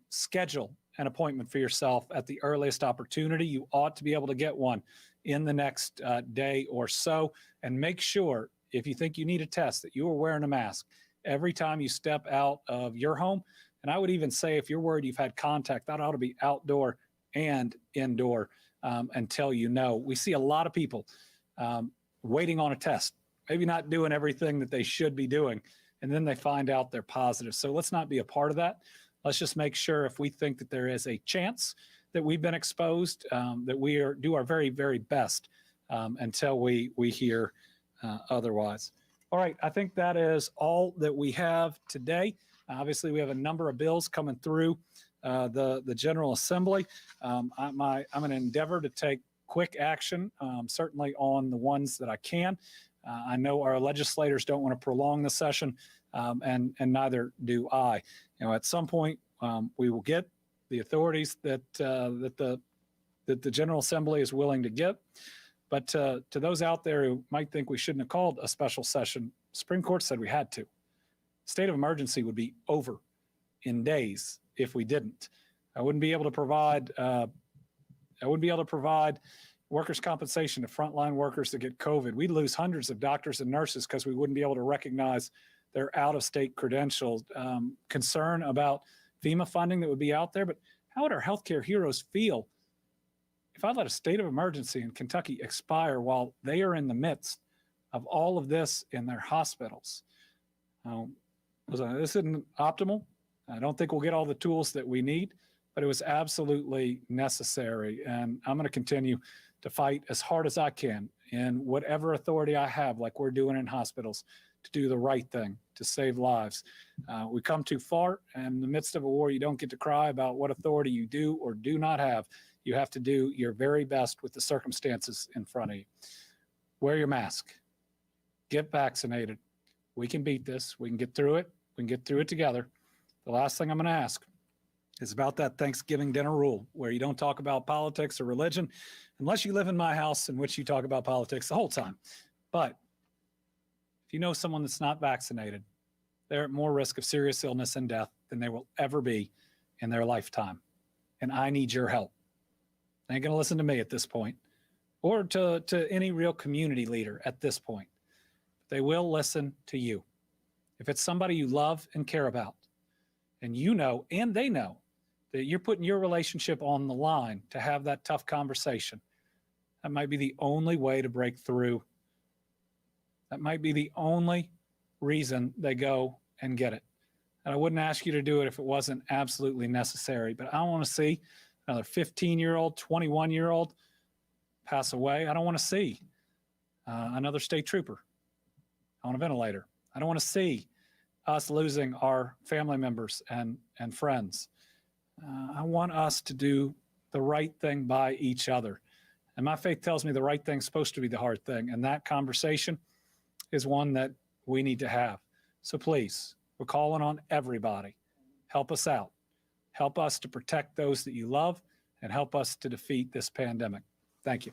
schedule an appointment for yourself at the earliest opportunity. You ought to be able to get one in the next day or so, and make sure, if you think you need a test, that you are wearing a mask every time you step out of your home. And I would even say, if you're worried you've had contact, that ought to be outdoor and indoor until you know. We see a lot of people waiting on a test, maybe not doing everything that they should be doing, and then they find out they're positive. So let's not be a part of that. Let's just make sure, if we think that there is a chance that we've been exposed, that we do our very, very best until we hear otherwise. All right, I think that is all that we have today. Obviously, we have a number of bills coming through the General Assembly. I'm going to endeavor to take quick action, certainly on the ones that I can. I know our legislators don't want to prolong the session, and neither do I. At some point, we will get the authorities that the General Assembly is willing to give. But to those out there who might think we shouldn't have called a special session, Supreme Court said we had to. State of emergency would be over in days if we didn't. I wouldn't be able to provide workers' compensation to frontline workers that get COVID. We'd lose hundreds of doctors and nurses because we wouldn't be able to recognize their out-of-state credentials. Concern about FEMA funding that would be out there, but how would our healthcare heroes feel if I let a state of emergency in Kentucky expire while they are in the midst of all of this in their hospitals? This isn't optimal. I don't think we'll get all the tools that we need, but it was absolutely necessary. And I'm going to continue to fight as hard as I can in whatever authority I have, like we're doing in hospitals, to do the right thing, to save lives. We come too far, and in the midst of a war, you don't get to cry about what authority you do or do not have. You have to do your very best with the circumstances in front of you. Wear your mask. Get vaccinated. We can beat this. We can get through it. We can get through it together. The last thing I'm going to ask is about that Thanksgiving dinner rule where you don't talk about politics or religion unless you live in my house, in which you talk about politics the whole time. But if you know someone that's not vaccinated, they're at more risk of serious illness and death than they will ever be in their lifetime. And I need your help. They ain't going to listen to me at this point, or to any real community leader at this point. They will listen to you. If it's somebody you love and care about, and you know, and they know, that you're putting your relationship on the line to have that tough conversation, that might be the only way to break through. That might be the only reason they go and get it. And I wouldn't ask you to do it if it wasn't absolutely necessary, but I don't want to see another 15-year-old, 21-year-old pass away. I don't want to see another state trooper on a ventilator. I don't want to see us losing our family members and friends. I want us to do the right thing by each other. And my faith tells me the right thing's supposed to be the hard thing. And that conversation is one that we need to have. So please, we're calling on everybody. Help us out. Help us to protect those that you love and help us to defeat this pandemic. Thank you.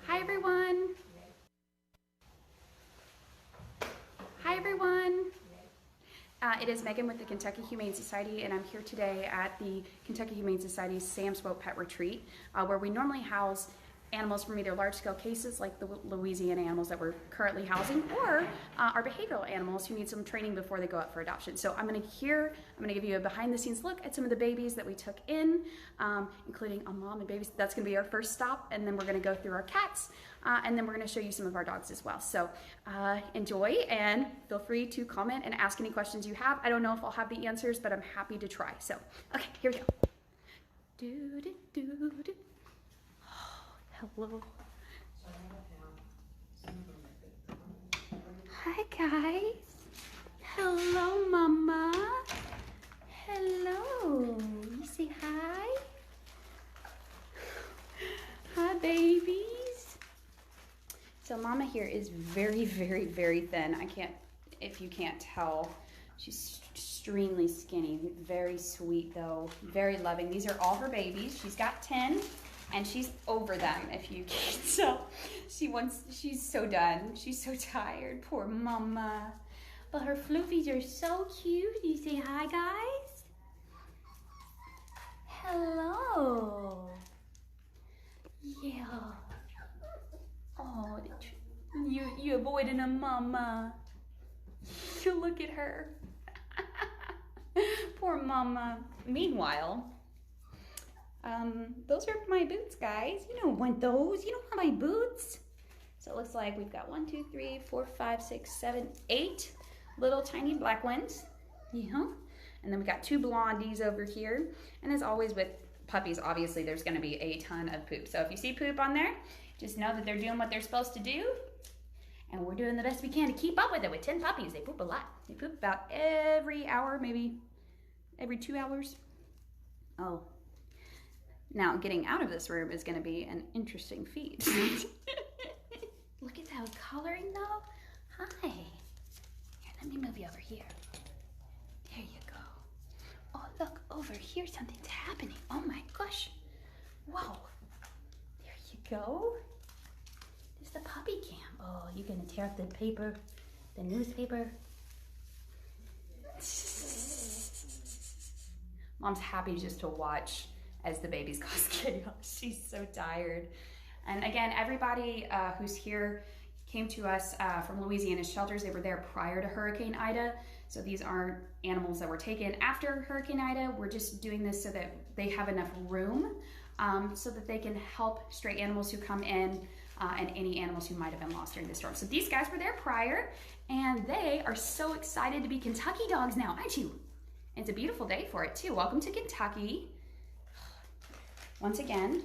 Hi everyone. Hi everyone. It is Megan with the Kentucky Humane Society, and I'm here today at the Kentucky Humane Society's Sam Swope Pet Retreat, where we normally house animals from either large-scale cases like the Louisiana animals that we're currently housing, or our behavioral animals who need some training before they go up for adoption. So I'm going to give you a behind-the-scenes look at some of the babies that we took in, including a mom and babies. That's going to be our first stop, and then we're going to go through our cats, and then we're going to show you some of our dogs as well. So enjoy, and feel free to comment and ask any questions you have. I don't know if I'll have the answers, but I'm happy to try. So, okay, here we go. Do-do-do-do. Hello. Hi guys. Hello mama. Hello. You say hi? Hi babies. So mama here is very, very, very thin. If you can't tell, she's extremely skinny, very sweet though, very loving. These are all her babies. She's got 10. And she's over them, if you can tell. She's so done. She's so tired, poor mama. But her floofies are so cute. You say hi, guys? Hello. Yeah. Oh, you avoiding a mama. You look at her. Poor mama. Meanwhile, those are my boots, guys. You don't want those. You don't want my boots. So it looks like we've got 1, 2, 3, 4, 5, 6, 7, 8 little tiny black ones. Yeah. And then we got 2 blondies over here. And as always with puppies, obviously there's going to be a ton of poop. So if you see poop on there, just know that they're doing what they're supposed to do. And we're doing the best we can to keep up with it. With 10 puppies, they poop a lot. They poop about every hour, maybe every 2 hours. Oh. Now, getting out of this room is going to be an interesting feat. Look at that coloring, though. Hi. Here, let me move you over here. There you go. Oh, look, over here, something's happening. Oh, my gosh. Whoa. There you go. There's the puppy cam. Oh, you're going to tear up the paper, the newspaper. Mom's happy just to watch as the babies cause chaos. She's so tired. And again, everybody who's here came to us from Louisiana shelters. They were there prior to Hurricane Ida. So these aren't animals that were taken after Hurricane Ida. We're just doing this so that they have enough room so that they can help stray animals who come in and any animals who might have been lost during the storm. So these guys were there prior, and they are so excited to be Kentucky dogs now, aren't you? And it's a beautiful day for it too. Welcome to Kentucky. Once again,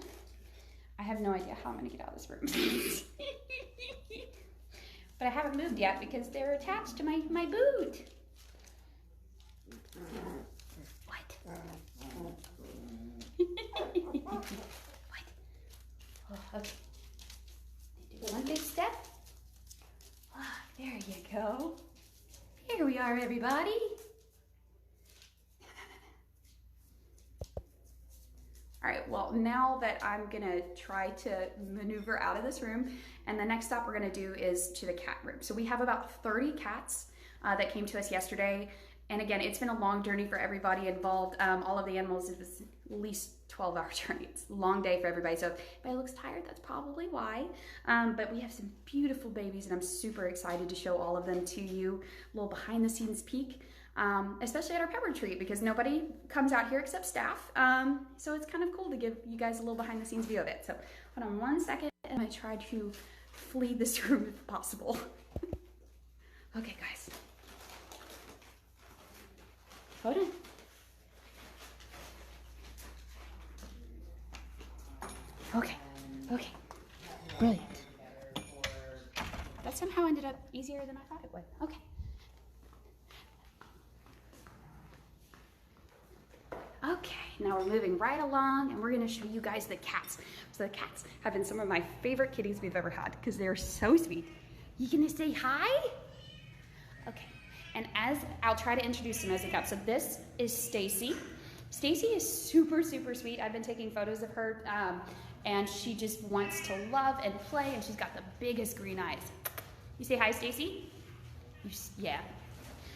I have no idea how I'm gonna get out of this room. But I haven't moved yet because they're attached to my boot. What? What? Oh, okay. Do one big step. Oh, there you go. Here we are, everybody. All right, well, now that I'm gonna try to maneuver out of this room, and the next stop we're gonna do is to the cat room. So we have about 30 cats that came to us yesterday. And again, it's been a long journey for everybody involved. All of the animals, it was at least 12-hour journey. It's a long day for everybody. So if anybody looks tired, that's probably why. But we have some beautiful babies, and I'm super excited to show all of them to you. A little behind the scenes peek. Especially at our pet retreat, because nobody comes out here except staff. So it's kind of cool to give you guys a little behind the scenes view of it. So hold on one second, and I try to flee this room if possible. Okay, guys. Hold on. Okay, brilliant. That somehow ended up easier than I thought it would. Okay. Okay, now we're moving right along, and we're gonna show you guys the cats. So the cats have been some of my favorite kitties we've ever had because they're so sweet. You gonna say hi? Okay, and as I'll try to introduce them as they come. So this is Stacy. Stacy is super, super sweet. I've been taking photos of her and she just wants to love and play, and she's got the biggest green eyes. You say hi, Stacy? Yeah.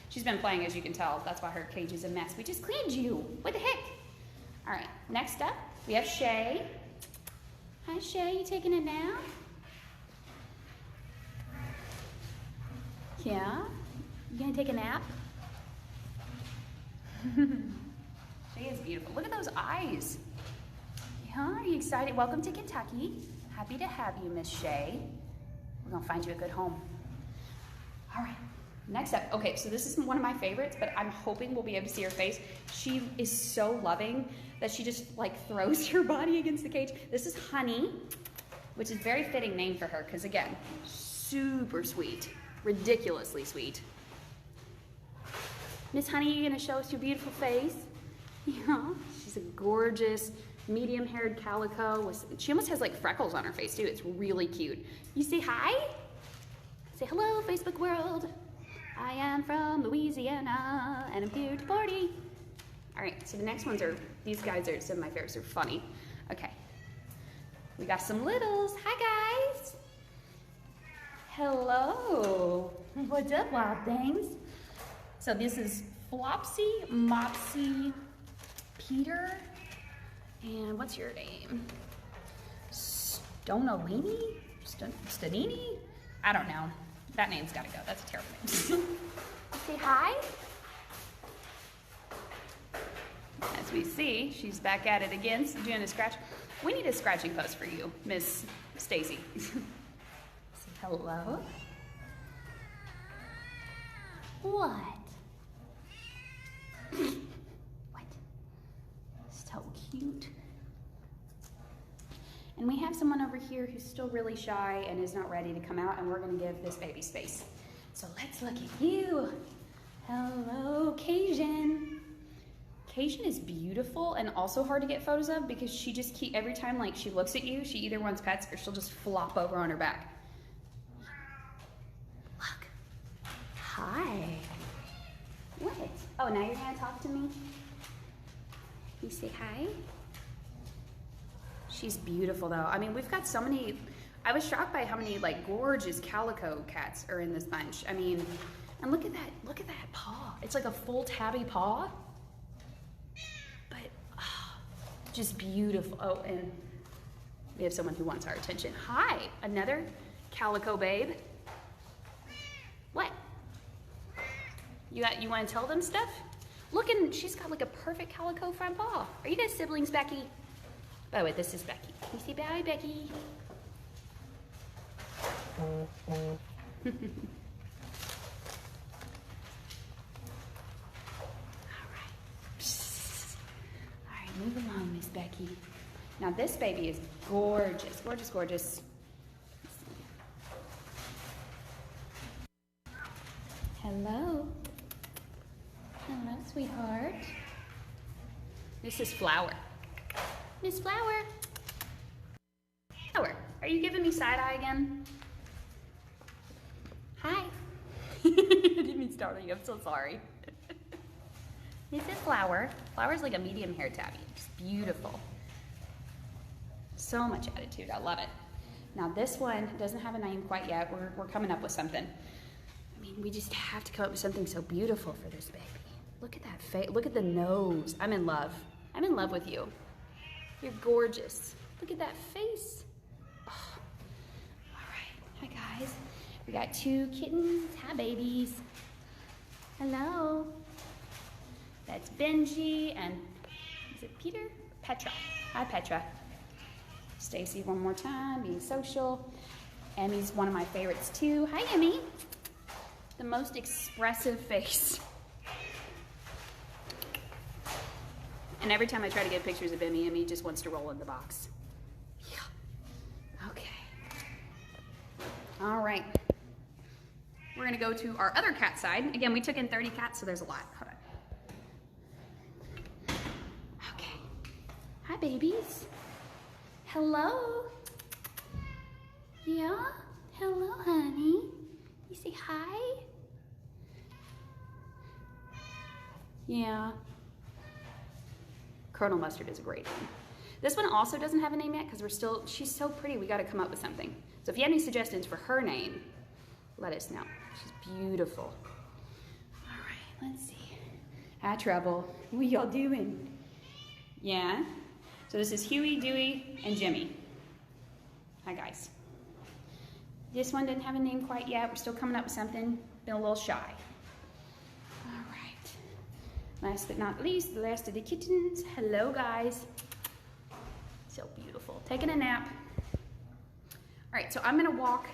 She's been playing, as you can tell. That's why her cage is a mess. We just cleaned you. What the heck? All right, next up, we have Shay. Hi, Shay, you taking a nap? Yeah? You gonna take a nap? Shay is beautiful. Look at those eyes. Yeah, are you excited? Welcome to Kentucky. Happy to have you, Miss Shay. We're gonna find you a good home. All right, next up. Okay, so this is one of my favorites, but I'm hoping we'll be able to see her face. She is so loving that she just like throws her body against the cage. This is Honey, which is a very fitting name for her because again, super sweet, ridiculously sweet. Miss Honey, you gonna show us your beautiful face? Yeah, she's a gorgeous medium-haired calico. She almost has like freckles on her face too. It's really cute. You say hi? Say hello, Facebook world. I am from Louisiana and I'm here to party. All right, so the next ones are, these guys are some of my favorites. They're funny. Okay, we got some littles. Hi guys. Hello. What's up, wild things? So this is Flopsy, Mopsy, Peter, and what's your name? Stonolini? Stonini? I don't know. That name's gotta go. That's a terrible name. Say hi. As we see, she's back at it again, doing a scratch. We need a scratching post for you, Miss Stacy. Say hello. What? What? So cute. And we have someone over here who's still really shy and is not ready to come out, and we're gonna give this baby space. So let's look at you. Hello, Cajun. Cajun is beautiful and also hard to get photos of because she just every time like she looks at you, she either wants pets or she'll just flop over on her back. Look. Hi. What? Oh, now you're gonna talk to me? You say hi? She's beautiful though. I mean, we've got so many, I was shocked by how many like gorgeous calico cats are in this bunch. I mean, and look at that paw. It's like a full tabby paw. But, just beautiful. Oh, and we have someone who wants our attention. Hi, another calico babe. What? You want to tell them stuff? Look, and she's got like a perfect calico front paw. Are you guys siblings, Becky? By the way, this is Becky. You say bye, Becky. All right. All right, move along, Miss Becky. Now this baby is gorgeous, gorgeous, gorgeous. Hello. Hello, sweetheart. This is Flower. Miss Flower. Flower, are you giving me side-eye again? Hi. I didn't mean to startle you, I'm so sorry. This is Flower. Flower's like a medium-haired tabby. Just beautiful. So much attitude, I love it. Now this one doesn't have a name quite yet. We're coming up with something. I mean, we just have to come up with something so beautiful for this baby. Look at that face, look at the nose. I'm in love. I'm in love with you. You're gorgeous. Look at that face. Oh. All right, hi guys. We got two kittens. Hi babies. Hello. That's Benji and is it Peter? Petra. Hi Petra. Stacy one more time, being social. Emmy's one of my favorites too. Hi Emmy. The most expressive face. And every time I try to get pictures of Emmy, Emmy just wants to roll in the box. Yeah. Okay. All right. We're gonna go to our other cat side. Again, we took in 30 cats, so there's a lot. Hold on. Okay. Hi, babies. Hello. Yeah? Hello, honey. You say hi? Yeah. Colonel Mustard is a great one. This one also doesn't have a name yet because she's so pretty. We got to come up with something. So if you have any suggestions for her name, let us know. She's beautiful. All right, let's see. Hi, Trouble. What y'all doing? Yeah. So this is Huey, Dewey, and Jimmy. Hi, guys. This one didn't have a name quite yet. We're still coming up with something. Been a little shy. All right. Last but not least, the last of the kittens. Hello, guys. So beautiful. Taking a nap. All right, so I'm gonna walk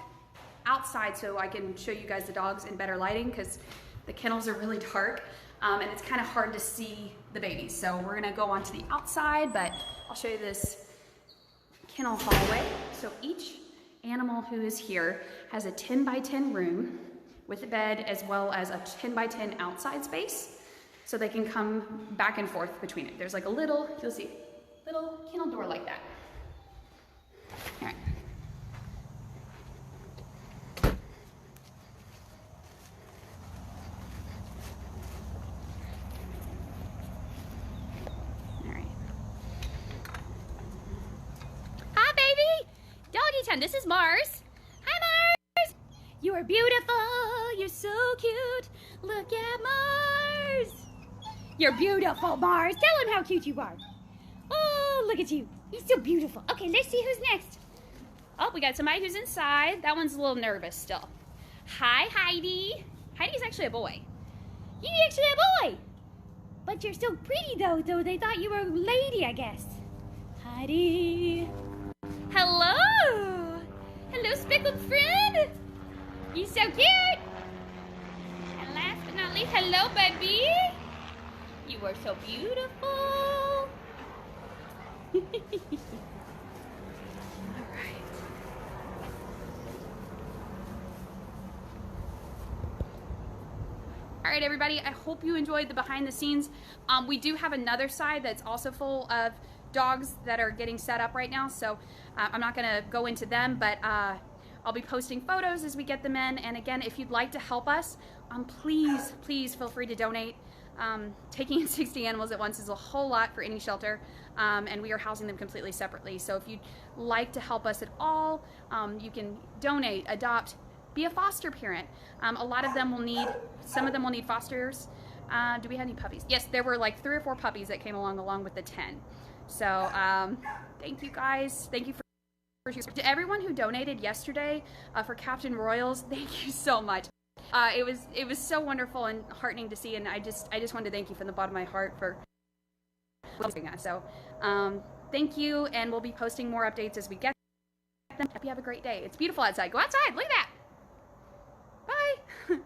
outside so I can show you guys the dogs in better lighting because the kennels are really dark and it's kind of hard to see the babies. So we're gonna go onto the outside, but I'll show you this kennel hallway. So each animal who is here has a 10 by 10 room with a bed as well as a 10 by 10 outside space so they can come back and forth between it. There's like a little, you'll see, little kennel door like that. All right. All right. Hi, baby. Doggy time. This is Mars. Hi, Mars. You are beautiful. You're so cute. Look at Mars. You're beautiful, Mars. Tell him how cute you are. Oh, look at you. You're so beautiful. Okay, let's see who's next. Oh, we got somebody who's inside. That one's a little nervous still. Hi, Heidi. Heidi's actually a boy. You're actually a boy. But you're so pretty, though. They thought you were a lady, I guess. Heidi. Hello. Hello, speckled friend. You're so cute. And last but not least, hello, baby. You are so beautiful. All right. All right, everybody, I hope you enjoyed the behind the scenes. We do have another side that's also full of dogs that are getting set up right now, so I'm not gonna go into them, but I'll be posting photos as we get them in. And again, if you'd like to help us, please feel free to donate. Taking in 60 animals at once is a whole lot for any shelter, and we are housing them completely separately. So if you'd like to help us at all, you can donate, adopt, be a foster parent. A lot of them will need, some of them will need fosters. Do we have any puppies? Yes, there were like 3 or 4 puppies that came along with the 10. So thank you guys. Thank you for to everyone who donated yesterday for Captain Royals. Thank you so much. It was so wonderful and heartening to see, and I just wanted to thank you from the bottom of my heart for helping us. So thank you, and we'll be posting more updates as we get them. Hope you have a great day. It's beautiful outside. Go outside. Look at that. Bye.